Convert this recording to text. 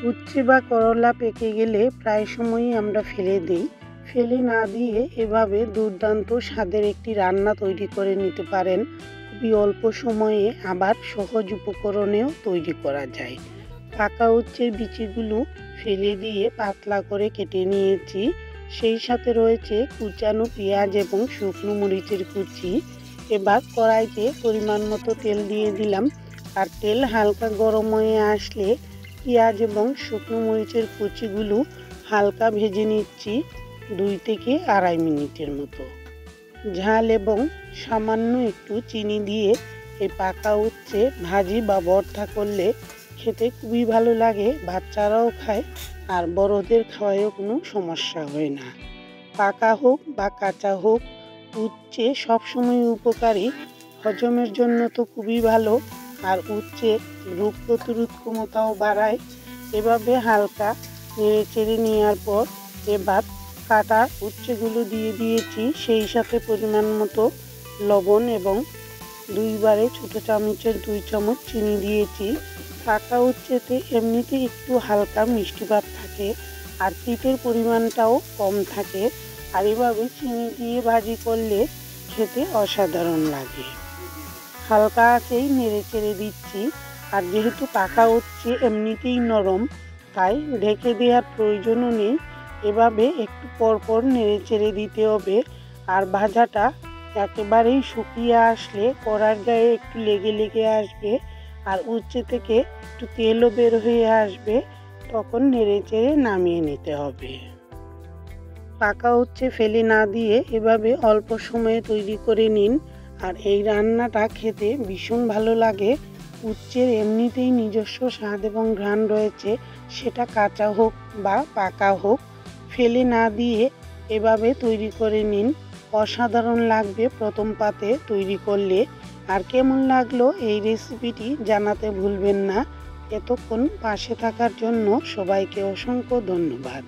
উচ্ছে বা করলা পেকে গেলে প্রায় সময়ই আমরা ফেলে দিই। ফেলে না দিয়ে এভাবে দুর্দান্ত স্বাদের একটি রান্না তৈরি করে নিতে পারেন। খুবই অল্প সময়ে আবার সহজ উপকরণেও তৈরি করা যায়। পাকা উচ্ছের বিচিগুলো ফেলে দিয়ে পাতলা করে কেটে নিয়েছি। সেই সাথে রয়েছে কুচানো পেঁয়াজ এবং শুকনো মরিচের কুচি। এবার কড়াইতে পরিমাণ মতো তেল দিয়ে দিলাম, আর তেল হালকা গরম হয়ে আসলে পেঁয়াজ এবং শুকনো মরিচের কুচিগুলো হালকা ভেজে নিচ্ছি 2 থেকে 2.5 মিনিটের মতো। ঝাল এবং সামান্য একটু চিনি দিয়ে এই পাকা উচ্ছে ভাজি বা ভর্তা করলে খেতে খুবই ভালো লাগে। বাচ্চারাও খায়, আর বড়দের খাওয়ায়ও কোনো সমস্যা হয় না। পাকা হোক বা কাঁচা হোক, উচ্ছে সবসময় উপকারী। হজমের জন্য তো খুবই ভালো, আর উচ্ছে রোগ প্রতিরোধ ক্ষমতাও বাড়ায়। এভাবে হালকা নেড়ে চেড়ে নেওয়ার পর এবার কাটা উচ্ছেগুলো দিয়ে দিয়েছি, সেই সাথে পরিমাণ মতো লবণ এবং 2 ছোট চামচের 2 চামচ চিনি দিয়েছি। পাকা উচ্ছেতে এমনিতে একটু হালকা মিষ্টি ভাব থাকে, আর তিতের পরিমাণটাও কম থাকে, আর এভাবে চিনি দিয়ে ভাজি করলে খেতে অসাধারণ লাগে। হালকা আঁচেই নেড়ে চেড়ে দিচ্ছি, আর যেহেতু পাকা উচ্ছে এমনিতেই নরম, তাই ঢেকে দেওয়ার প্রয়োজনও নেই। এভাবে একটু পরপর নেড়ে চেড়ে দিতে হবে। আর ভাজাটা একেবারেই শুকিয়ে আসলে কড়ার গায়ে একটু লেগে লেগে আসবে, আর উচ্ছে থেকে একটু তেলও বের হয়ে আসবে, তখন নেড়ে চেড়ে নামিয়ে নিতে হবে। পাকা উচ্ছে ফেলে না দিয়ে এভাবে অল্প সময়ে তৈরি করে নিন, আর এই রান্নাটা খেতে ভীষণ ভালো লাগে। উচ্ছের এমনিতেই নিজস্ব স্বাদ এবং ঘ্রাণ রয়েছে, সেটা কাঁচা হোক বা পাকা হোক। ফেলে না দিয়ে এভাবে তৈরি করে নিন, অসাধারণ লাগবে প্রথম পাতে তৈরি করলে। আর কেমন লাগলো এই রেসিপিটি জানাতে ভুলবেন না। এতক্ষণ পাশে থাকার জন্য সবাইকে অসংখ্য ধন্যবাদ।